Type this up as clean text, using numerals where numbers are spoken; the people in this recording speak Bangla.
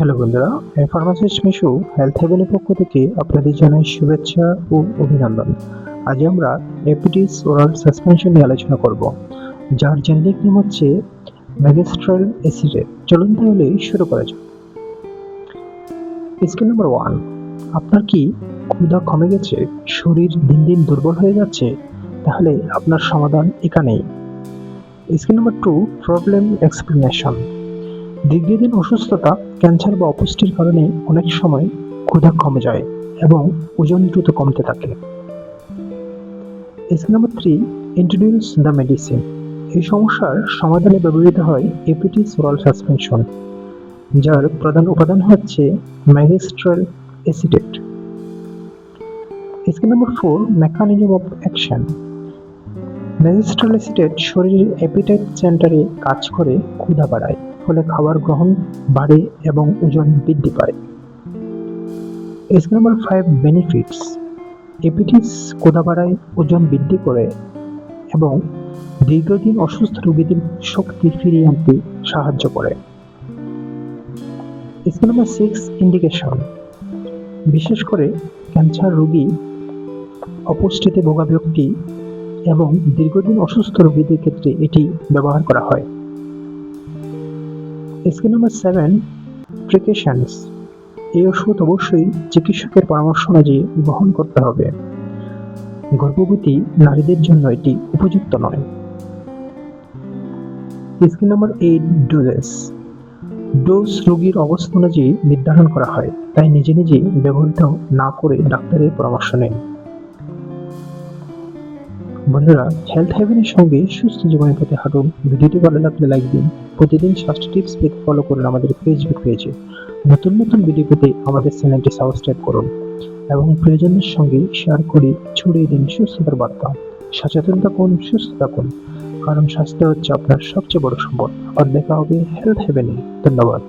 হ্যালো বন্ধুরা, আমি ফার্মাসিস্ট মিশু হেলথ হেভেনের পক্ষ থেকে আপনাদের জানাই শুভেচ্ছা ও অভিনন্দন। আজ আমরা এপিডিস ওরাল সাসপেনশন নিয়ে আলোচনা করব, যার জেনেরিক নেম হচ্ছে ম্যাগেস্ট্রাল অ্যাসিডেট। চলুন তাহলে শুরু করা যাক। স্কিল নাম্বার 1, আপনার কি ক্ষুধা কমে গেছে, শরীর দিন দিন দুর্বল হয়ে যাচ্ছে? তাহলে আপনার সমাধান এখানেই। Skill number 2, problem explanation. দীর্ঘদিন অসুস্থতা, ক্যান্সার বা অপুষ্টির কারণে অনেক সময় ক্ষুধা কমে যায় এবং ওজন দ্রুত কমতে থাকে। Skill number 3, introduce the medicine. এই সমস্যার সমাধানে ব্যবহৃত হয় এপিডিস ওরাল সাসপেনশন, যার প্রধান উপাদান হচ্ছে megestrol acetate. Skill number 4, mechanism of action. Megestrol acetate শরীরের অ্যাপিটাইট সেন্টারে কাজ করে ক্ষুধা বাড়ায়, ফলে খাবার গ্রহণ বাড়ে এবং ওজন বৃদ্ধি পায়। Skill number 5, benefits. এপিডিস ক্ষুধা বাড়ায়, ওজন বৃদ্ধি করে এবং দীর্ঘদিন অসুস্থ রোগীদের শক্তি ফিরিয়ে আনতে সাহায্য করে। Skill number 6, indication. বিশেষ করে ক্যান্সার রোগী, অপুষ্টিতে ভোগা ব্যক্তি এবং দীর্ঘদিন অসুস্থ রোগীদের ক্ষেত্রে এটি ব্যবহার করা হয়। Skill number 7, precautions. এই ওষুধ অবশ্যই চিকিৎসকের পরামর্শ অনুযায়ী গ্রহণ করতে হবে। গর্ভবতী নারীদের জন্য এটি উপযুক্ত নয়। Skill number 8, doses. ডোজ রোগীর অবস্থা অনুযায়ী নির্ধারণ করা হয়, তাই নিজে নিজে ব্যবহৃত না করে ডাক্তারের পরামর্শ নিন। বন্ধুরা, হেলথ হেভেনের সঙ্গে সুস্থ জীবনের পথে হাঁটুন। ভিডিওটি ভালো লাগলে লাইক দিন। প্রতিদিন স্বাস্থ্য টিপস পেতে ফলো করুন আমাদের ফেসবুক পেজে। নতুন নতুন ভিডিও পেতে আমাদের চ্যানেলটি সাবস্ক্রাইব করুন এবং প্রিয়জনের সঙ্গে শেয়ার করে ছড়িয়ে দিন সুস্থতার বার্তা। সচেতন থাকুন, সুস্থ থাকুন, কারণ স্বাস্থ্য হচ্ছে আপনার সবচেয়ে বড় সম্পদ। আর দেখা হবে হেলথ হেভেনে। ধন্যবাদ।